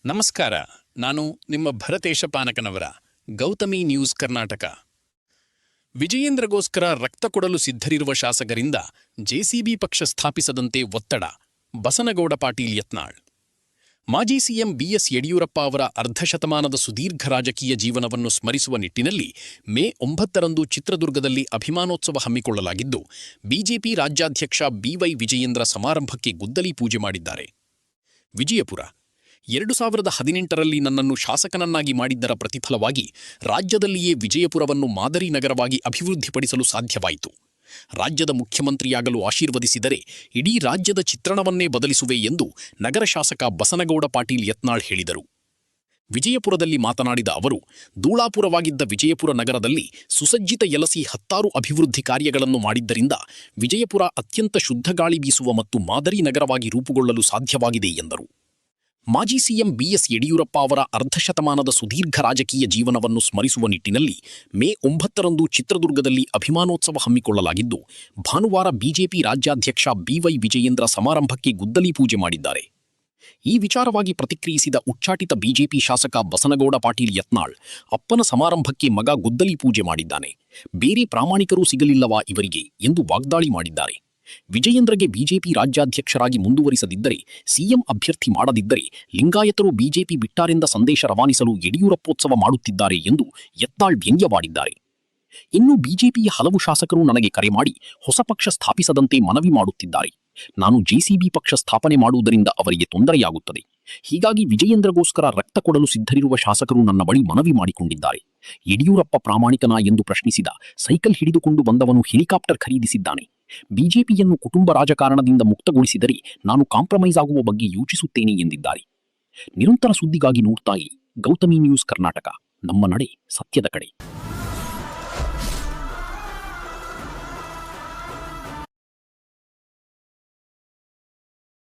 ನಮಸ್ಕಾರ. ನಾನು ನಿಮ್ಮ ಭರತೇಶ ಪಾನಕನವರ ಗೌತಮಿ ನ್ಯೂಸ್ ಕರ್ನಾಟಕ. ವಿಜಯೇಂದ್ರಗೋಸ್ಕರ ರಕ್ತ ಕೊಡಲು ಸಿದ್ಧರಿರುವ ಶಾಸಕರಿಂದ ಜೆಸಿಬಿ ಪಕ್ಷ ಸ್ಥಾಪಿಸದಂತೆ ಒತ್ತಡ. ಬಸನಗೌಡ ಪಾಟೀಲ್ ಯತ್ನಾಳ್. ಮಾಜಿ ಸಿಎಂ ಬಿಎಸ್ ಯಡಿಯೂರಪ್ಪ ಅವರ ಅರ್ಧಶತಮಾನದ ಸುದೀರ್ಘ ರಾಜಕೀಯ ಜೀವನವನ್ನು ಸ್ಮರಿಸುವ ನಿಟ್ಟಿನಲ್ಲಿ ಮೇ 9ರಂದು ಚಿತ್ರದುರ್ಗದಲ್ಲಿ ಅಭಿಮಾನೋತ್ಸವ ಹಮ್ಮಿಕೊಳ್ಳಲಾಗಿದ್ದು, ಬಿಜೆಪಿ ರಾಜ್ಯಾಧ್ಯಕ್ಷ ಬಿವೈ ವಿಜಯೇಂದ್ರ ಸಮಾರಂಭಕ್ಕೆ ಗುದ್ದಲಿ ಪೂಜೆ ಮಾಡಿದ್ದಾರೆ. ವಿಜಯಪುರ. 2018ರಲ್ಲಿ ನನ್ನನ್ನು ಶಾಸಕನನ್ನಾಗಿ ಮಾಡಿದ್ದರ ಪ್ರತಿಫಲವಾಗಿ ರಾಜ್ಯದಲ್ಲಿಯೇ ವಿಜಯಪುರವನ್ನು ಮಾದರಿ ನಗರವಾಗಿ ಅಭಿವೃದ್ಧಿಪಡಿಸಲು ಸಾಧ್ಯವಾಯಿತು. ರಾಜ್ಯದ ಮುಖ್ಯಮಂತ್ರಿಯಾಗಲು ಆಶೀರ್ವದಿಸಿದರೆ ಇಡೀ ರಾಜ್ಯದ ಚಿತ್ರಣವನ್ನೇ ಬದಲಿಸುವೆ ಎಂದು ನಗರ ಶಾಸಕ ಬಸನಗೌಡ ಪಾಟೀಲ್ ಯತ್ನಾಳ್ ಹೇಳಿದರು. ವಿಜಯಪುರದಲ್ಲಿ ಮಾತನಾಡಿದ ಅವರು, ಧೂಳಾಪುರವಾಗಿದ್ದ ವಿಜಯಪುರ ನಗರದಲ್ಲಿ ಸುಸಜ್ಜಿತ ಎಲಸಿ 10 ಅಭಿವೃದ್ಧಿ ಕಾರ್ಯಗಳನ್ನು ಮಾಡಿದ್ದರಿಂದ ವಿಜಯಪುರ ಅತ್ಯಂತ ಶುದ್ಧ ಗಾಳಿ ಬೀಸುವ ಮತ್ತು ಮಾದರಿ ನಗರವಾಗಿ ರೂಪುಗೊಳ್ಳಲು ಸಾಧ್ಯವಾಗಿದೆ ಎಂದರು. ಮಾಜಿ ಸಿಎಂ ಬಿಎಸ್ ಯಡಿಯೂರಪ್ಪ ಅವರ ಅರ್ಧಶತಮಾನದ ಸುದೀರ್ಘ ರಾಜಕೀಯ ಜೀವನವನ್ನು ಸ್ಮರಿಸುವ ನಿಟ್ಟಿನಲ್ಲಿ ಮೇ 9ರಂದು ಚಿತ್ರದುರ್ಗದಲ್ಲಿ ಅಭಿಮಾನೋತ್ಸವ ಹಮ್ಮಿಕೊಳ್ಳಲಾಗಿದ್ದು, ಭಾನುವಾರ ಬಿಜೆಪಿ ರಾಜ್ಯಾಧ್ಯಕ್ಷ ಬಿವೈ ವಿಜಯೇಂದ್ರ ಸಮಾರಂಭಕ್ಕೆ ಗುದ್ದಲಿ ಪೂಜೆ ಮಾಡಿದ್ದಾರೆ. ಈ ವಿಚಾರವಾಗಿ ಪ್ರತಿಕ್ರಿಯಿಸಿದ ಉಚ್ಚಾಟಿತ ಬಿಜೆಪಿ ಶಾಸಕ ಬಸನಗೌಡ ಪಾಟೀಲ್ ಯತ್ನಾಳ್, ಅಪ್ಪನ ಸಮಾರಂಭಕ್ಕೆ ಮಗ ಗುದ್ದಲಿ ಪೂಜೆ ಮಾಡಿದ್ದಾನೆ, ಬೇರೆ ಪ್ರಾಮಾಣಿಕರೂ ಸಿಗಲಿಲ್ಲವಾ ಇವರಿಗೆ ಎಂದು ವಾಗ್ದಾಳಿ ಮಾಡಿದ್ದಾರೆ. ವಿಜಯೇಂದ್ರಗೆ ಬಿಜೆಪಿ ರಾಜ್ಯಾಧ್ಯಕ್ಷರಾಗಿ ಮುಂದುವರಿಸದಿದ್ದರೆ, ಸಿಎಂ ಅಭ್ಯರ್ಥಿ ಮಾಡದಿದ್ದರೆ ಲಿಂಗಾಯತರು ಬಿಜೆಪಿ ಬಿಟ್ಟಾರೆಂದ ಸಂದೇಶ ರವಾನಿಸಲು ಯಡಿಯೂರಪ್ಪೋತ್ಸವ ಮಾಡುತ್ತಿದ್ದಾರೆ ಎಂದು ಯತ್ನಾಳ್ ವ್ಯಂಗ್ಯವಾಡಿದ್ದಾರೆ. ಇನ್ನು ಬಿಜೆಪಿಯ ಹಲವು ಶಾಸಕರು ನನಗೆ ಕರೆ ಮಾಡಿ ಹೊಸ ಪಕ್ಷ ಸ್ಥಾಪಿಸದಂತೆ ಮನವಿ ಮಾಡುತ್ತಿದ್ದಾರೆ. ನಾನು ಜೆಸಿಬಿ ಪಕ್ಷ ಸ್ಥಾಪನೆ ಮಾಡುವುದರಿಂದ ಅವರಿಗೆ ತೊಂದರೆಯಾಗುತ್ತದೆ. ಹೀಗಾಗಿ ವಿಜಯೇಂದ್ರಗೋಸ್ಕರ ರಕ್ತ ಕೊಡಲು ಸಿದ್ಧರಿರುವ ಶಾಸಕರು ನನ್ನ ಬಳಿ ಮನವಿ ಮಾಡಿಕೊಂಡಿದ್ದಾರೆ. ಯಡಿಯೂರಪ್ಪ ಪ್ರಾಮಾಣಿಕನಾ ಎಂದು ಪ್ರಶ್ನಿಸಿದ ಸೈಕಲ್ ಹಿಡಿದುಕೊಂಡು ಬಂದವನು ಹೆಲಿಕಾಪ್ಟರ್ ಖರೀದಿಸಿದ್ದಾನೆ. ಬಿಜೆಪಿಯನ್ನು ಕುಟುಂಬ ರಾಜಕಾರಣದಿಂದ ಮುಕ್ತಗೊಳಿಸಿದರೆ ನಾನು ಕಾಂಪ್ರಮೈಸ್ ಆಗುವ ಬಗ್ಗೆ ಯೋಚಿಸುತ್ತೇನೆ ಎಂದಿದ್ದಾರೆ. ನಿರಂತರ ಸುದ್ದಿಗಾಗಿ ನೋಡ್ತಾ ಇರಿ ಗೌತಮಿ ನ್ಯೂಸ್ ಕರ್ನಾಟಕ. ನಮ್ಮ ನಡೆ ಸತ್ಯದ ಕಡೆ.